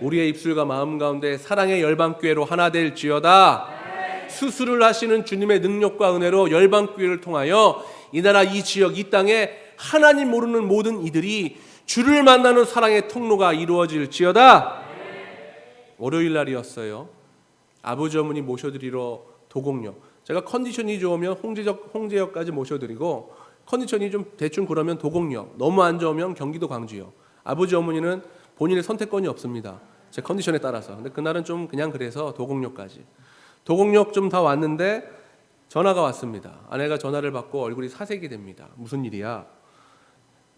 우리의 입술과 마음 가운데 사랑의 열방교회로 하나 될지어다. 수술을 하시는 주님의 능력과 은혜로 열방교회를 통하여 이 나라, 이 지역, 이 땅에 하나님 모르는 모든 이들이 주를 만나는 사랑의 통로가 이루어질지어다. 월요일 날이었어요. 아버지 어머니 모셔드리러 도곡역. 제가 컨디션이 좋으면 홍제역까지 모셔드리고 컨디션이 좀 대충 그러면 도곡역, 너무 안 좋으면 경기도 광주역. 아버지 어머니는 본인의 선택권이 없습니다. 제 컨디션에 따라서. 근데 그날은 좀 그냥 그래서 도곡역까지. 도곡역 좀 다 왔는데 전화가 왔습니다. 아내가 전화를 받고 얼굴이 사색이 됩니다. 무슨 일이야?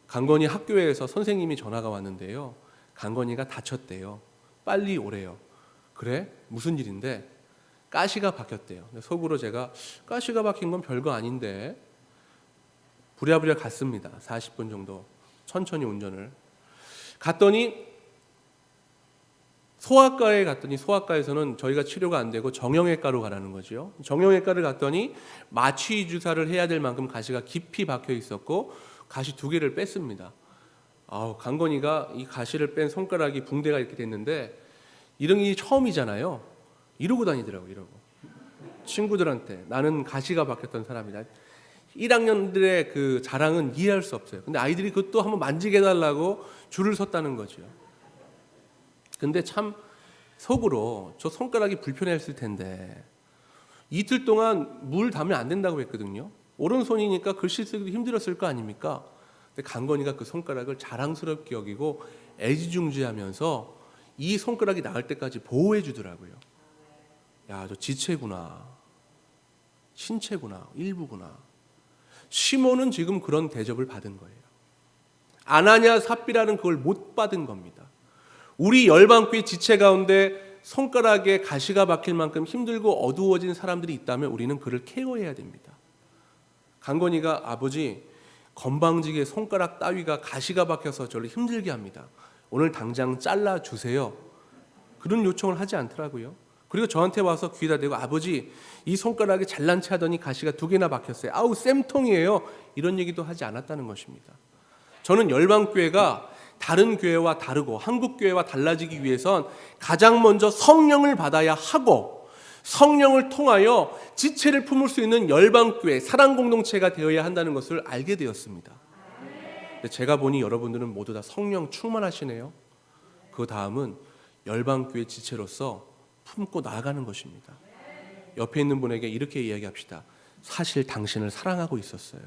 강건이 학교에서 선생님이 전화가 왔는데요. 강건이가 다쳤대요. 빨리 오래요. 그래? 무슨 일인데? 가시가 박혔대요. 속으로 제가 가시가 박힌 건 별거 아닌데 부랴부랴 갔습니다. 40분 정도 천천히 운전을 갔더니 소아과에 갔더니 소아과에서는 저희가 치료가 안 되고 정형외과로 가라는 거죠. 정형외과를 갔더니 마취 주사를 해야 될 만큼 가시가 깊이 박혀 있었고 가시 2개를 뺐습니다. 강건이가 이 가시를 뺀 손가락이 붕대가 이렇게 됐는데 이런 일이 처음이잖아요. 이러고 다니더라고요. 이러고 친구들한테 나는 가시가 박혔던 사람이다. 1학년들의 그 자랑은 이해할 수 없어요. 근데 아이들이 그것도 한번 만지게 해달라고 줄을 섰다는 거죠. 근데 참 속으로 저 손가락이 불편했을 텐데 이틀 동안 물 닿으면 안 된다고 했거든요. 오른손이니까 글씨 쓰기도 힘들었을 거 아닙니까? 근데 강건이가 그 손가락을 자랑스럽게 여기고 애지중지하면서 이 손가락이 나을 때까지 보호해 주더라고요. 야, 저 지체구나, 신체구나, 일부구나. 시몬은 지금 그런 대접을 받은 거예요. 아나냐 삽비라는 그걸 못 받은 겁니다. 우리 열방교회 지체 가운데 손가락에 가시가 박힐 만큼 힘들고 어두워진 사람들이 있다면 우리는 그를 케어해야 됩니다. 강건이가 아버지 건방지게 손가락 따위가 가시가 박혀서 저를 힘들게 합니다. 오늘 당장 잘라주세요. 그런 요청을 하지 않더라고요. 그리고 저한테 와서 귀에다 대고 아버지 이 손가락이 잘난 체 하더니 가시가 2개나 박혔어요. 아우 쌤통이에요. 이런 얘기도 하지 않았다는 것입니다. 저는 열방교회가 다른 교회와 다르고 한국 교회와 달라지기 위해선 가장 먼저 성령을 받아야 하고 성령을 통하여 지체를 품을 수 있는 열방교회 사랑 공동체가 되어야 한다는 것을 알게 되었습니다. 근데 제가 보니 여러분들은 모두 다 성령 충만하시네요. 그 다음은 열방교회 지체로서 품고 나아가는 것입니다. 옆에 있는 분에게 이렇게 이야기합시다. 사실 당신을 사랑하고 있었어요.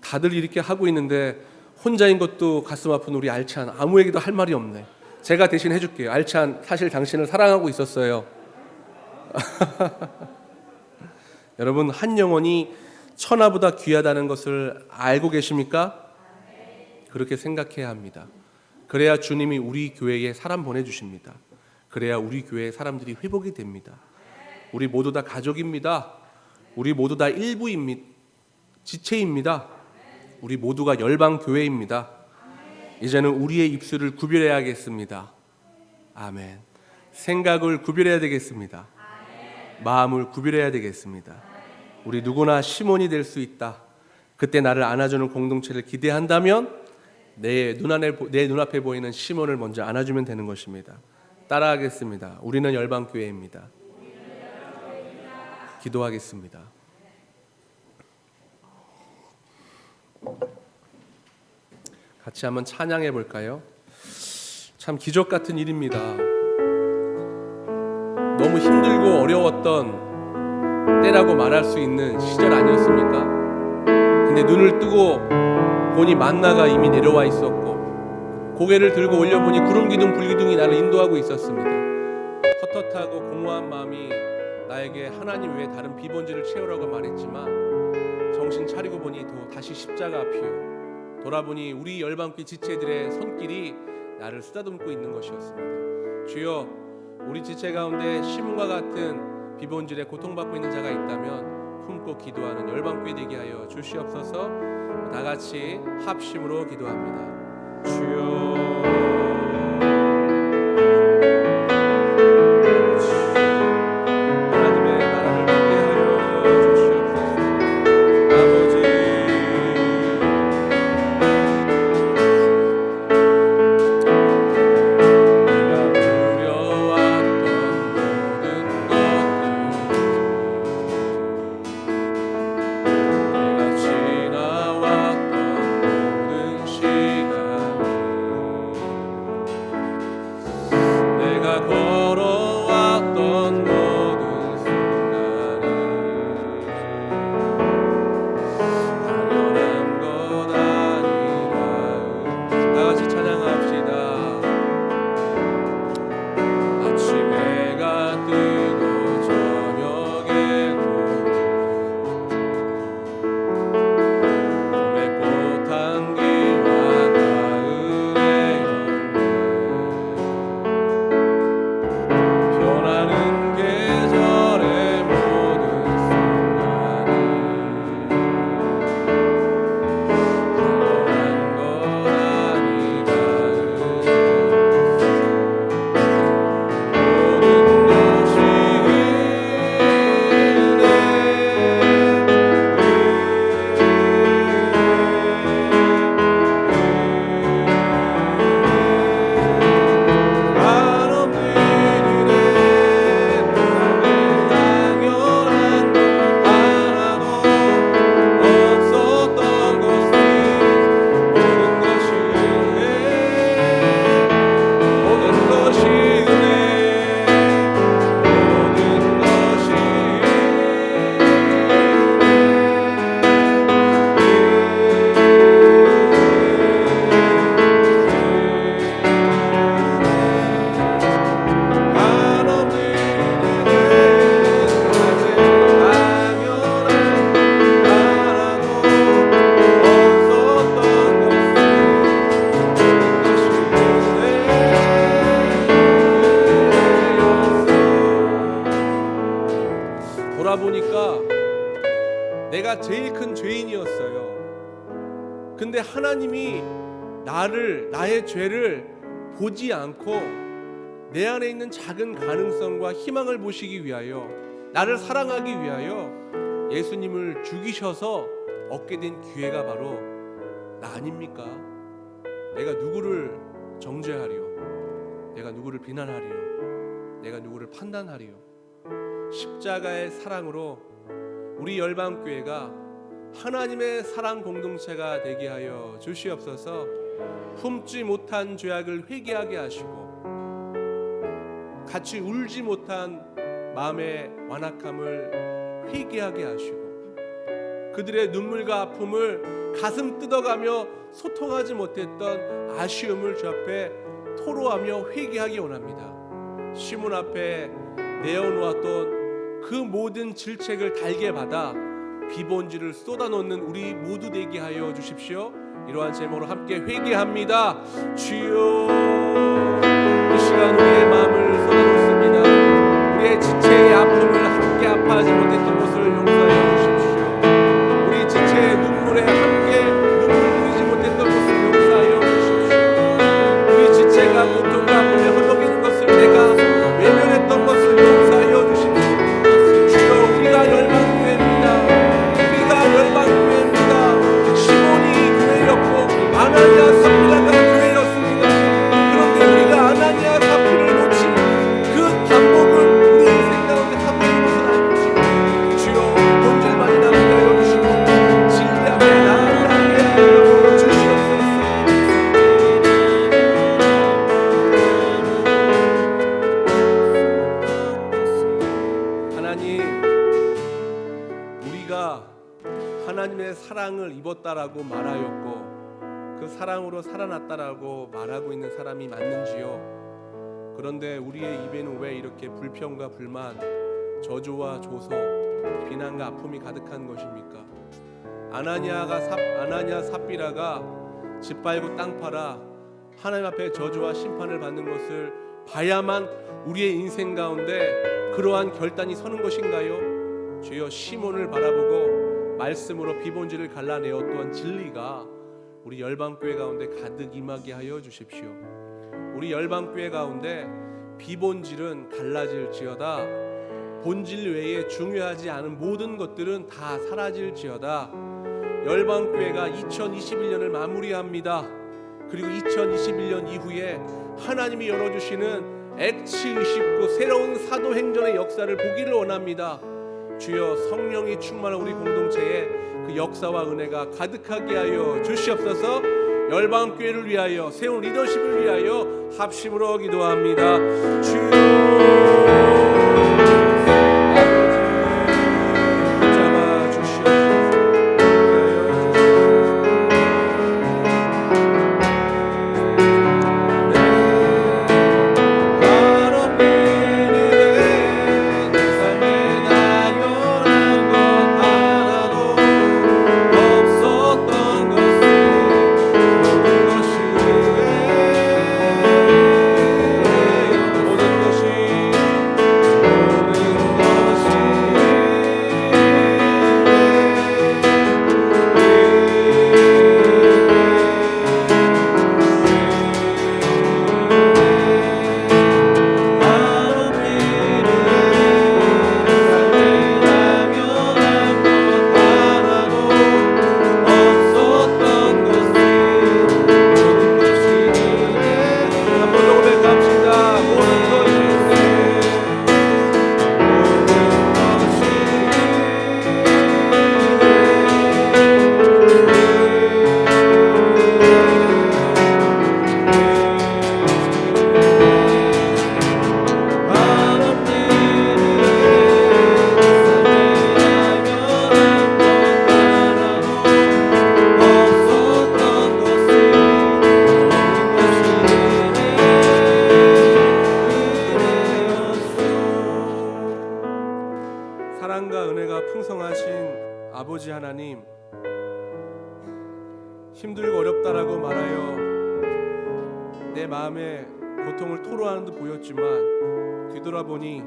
다들 이렇게 하고 있는데 혼자인 것도 가슴 아픈 우리 알찬 아무에게도 할 말이 없네. 제가 대신 해줄게요. 알찬 사실 당신을 사랑하고 있었어요. 여러분 한 영혼이 천하보다 귀하다는 것을 알고 계십니까? 그렇게 생각해야 합니다. 그래야 주님이 우리 교회에 사람 보내주십니다. 그래야 우리 교회의 사람들이 회복이 됩니다. 우리 모두 다 가족입니다. 우리 모두 다 일부입니다. 지체입니다. 우리 모두가 열방교회입니다. 이제는 우리의 입술을 구별해야겠습니다. 아멘. 생각을 구별해야 되겠습니다. 마음을 구별해야 되겠습니다. 우리 누구나 시몬이 될 수 있다. 그때 나를 안아주는 공동체를 기대한다면 내 눈앞에 보이는 시몬을 먼저 안아주면 되는 것입니다. 따라하겠습니다. 우리는 열방교회입니다. 기도하겠습니다. 같이 한번 찬양해 볼까요? 참 기적 같은 일입니다. 너무 힘들고 어려웠던 때라고 말할 수 있는 시절 아니었습니까? 근데 눈을 뜨고 보니 만나가 이미 내려와 있었고 고개를 들고 올려보니 구름기둥 불기둥이 나를 인도하고 있었습니다. 헛헛하고 공허한 마음이 나에게 하나님 외에 다른 비본질을 채우라고 말했지만 정신 차리고 보니 다시 십자가 앞이요. 돌아보니 우리 열방교회 지체들의 손길이 나를 쓰다듬고 있는 것이었습니다. 주여, 우리 지체 가운데 시몬과 같은 비본질에 고통받고 있는 자가 있다면 품고 기도하는 열방교회 되게 하여 주시옵소서. 다 같이 합심으로 기도합니다. 주여, 돌아보니까 내가 제일 큰 죄인이었어요. 근데 하나님이 나의 죄를 보지 않고 내 안에 있는 작은 가능성과 희망을 보시기 위하여, 나를 사랑하기 위하여 예수님을 죽이셔서 얻게 된 기회가 바로 나 아닙니까? 내가 누구를 정죄하리요? 내가 누구를 비난하리요? 내가 누구를 판단하리요? 십자가의 사랑으로 우리 열방교회가 하나님의 사랑 공동체가 되게 하여 주시옵소서. 품지 못한 죄악을 회개하게 하시고 같이 울지 못한 마음의 완악함을 회개하게 하시고 그들의 눈물과 아픔을 가슴 뜯어가며 소통하지 못했던 아쉬움을 주 앞에 토로하며 회개하기 원합니다. 시몬 앞에 내어놓았던 그 모든 질책을 달게 받아 비본질을 쏟아놓는 우리 모두 되게 하여 주십시오. 이러한 제목으로 함께 회개합니다. 주여, 이 시간 우리의 마음을 쏟아놓습니다. 우리의 지체의 아픔을 함께 아파하지 못했던 것을 용서하여 주십시오. 우리 지체의 눈물에 함께 눈물 흘리지 못했던 것을 용서하여 주십시오. 우리 지체가 고통과 아픔에 허덕이는 것을 내가 외면했던 것을 용서하여 주십시오. 주여, 우리가 열방교회입니다. 우리가 열방교회입니다. 시몬이 교회였고 아나니아 삽비라가 교회였습니다. 그런데 우리가 아나니아 삽비를 놓친 그 반복을 우리 인생 가운데 하고 있는 것을 알고 주시고 주여, 본질만이 나오게 하여 주시고 진리함에 나아가게 하여 주시옵소서. 하나님, 우리가 하나님의 사랑을 입었다라고 말하였고 그 사랑으로 살아났다라고 말하고 있는 사람이 맞는지요? 그런데 우리의 입에는 왜 이렇게 불평과 불만, 저주와 조소, 비난과 아픔이 가득한 것입니까? 아나니아 삽비라가 집 팔고 땅 팔아 하나님 앞에 저주와 심판을 받는 것을 봐야만 우리의 인생 가운데 그러한 결단이 서는 것인가요? 주여, 시몬을 바라보고 말씀으로 비본질을 갈라내어 또한 진리가 우리 열방교회 가운데 가득 임하게 하여 주십시오. 우리 열방교회 가운데 비본질은 갈라질지어다, 본질 외에 중요하지 않은 모든 것들은 다 사라질지어다. 열방교회가 2021년을 마무리합니다. 그리고 2021년 이후에 하나님이 열어주시는 액치 의식고 새로운 사도행전의 역사를 보기를 원합니다. 주여, 성령이 충만한 우리 공동체에 그 역사와 은혜가 가득하게 하여 주시옵소서. 열방교회를 위하여, 세운 리더십을 위하여 합심으로 기도합니다. 주여, 사랑과 은혜가 풍성하신 아버지 하나님, 힘들고 어렵다라고 말하여 내 마음에 고통을 토로하는 듯 보였지만 뒤돌아보니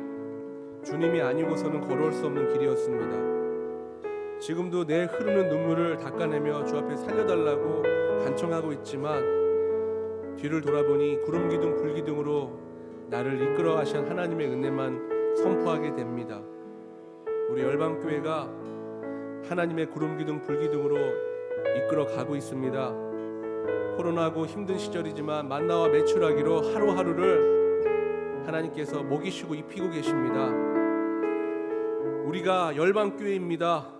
주님이 아니고서는 걸어올 수 없는 길이었습니다. 지금도 내 흐르는 눈물을 닦아내며 주 앞에 살려달라고 간청하고 있지만 뒤를 돌아보니 구름기둥 불기둥으로 나를 이끌어 가신 하나님의 은혜만 선포하게 됩니다. 우리 열방교회가 하나님의 구름기둥 불기둥으로 이끌어 가고 있습니다. 코로나고 힘든 시절이지만 만나와 매출하기로 하루하루를 하나님께서 먹이시고 입히고 계십니다. 우리가 열방교회입니다.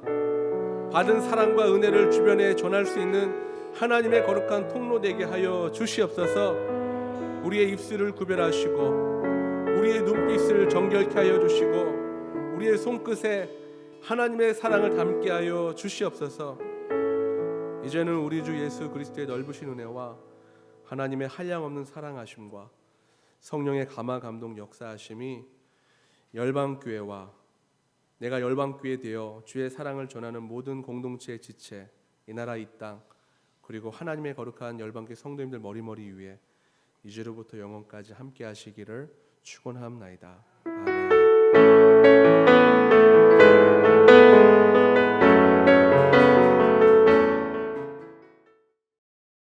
받은 사랑과 은혜를 주변에 전할 수 있는 하나님의 거룩한 통로 되게 하여 주시옵소서. 우리의 입술을 구별하시고 우리의 눈빛을 정결케 하여 주시고 우리의 손끝에 하나님의 사랑을 담게 하여 주시옵소서. 이제는 우리 주 예수 그리스도의 넓으신 은혜와 하나님의 한량없는 사랑하심과 성령의 감화 감동 역사하심이 열방교회와 내가 열방교회 되어 주의 사랑을 전하는 모든 공동체의 지체, 이 나라 이 땅, 그리고 하나님의 거룩한 열방교회 성도님들 머리머리 위에 이제로부터 영원까지 함께 하시기를 축원하옵나이다. 아멘.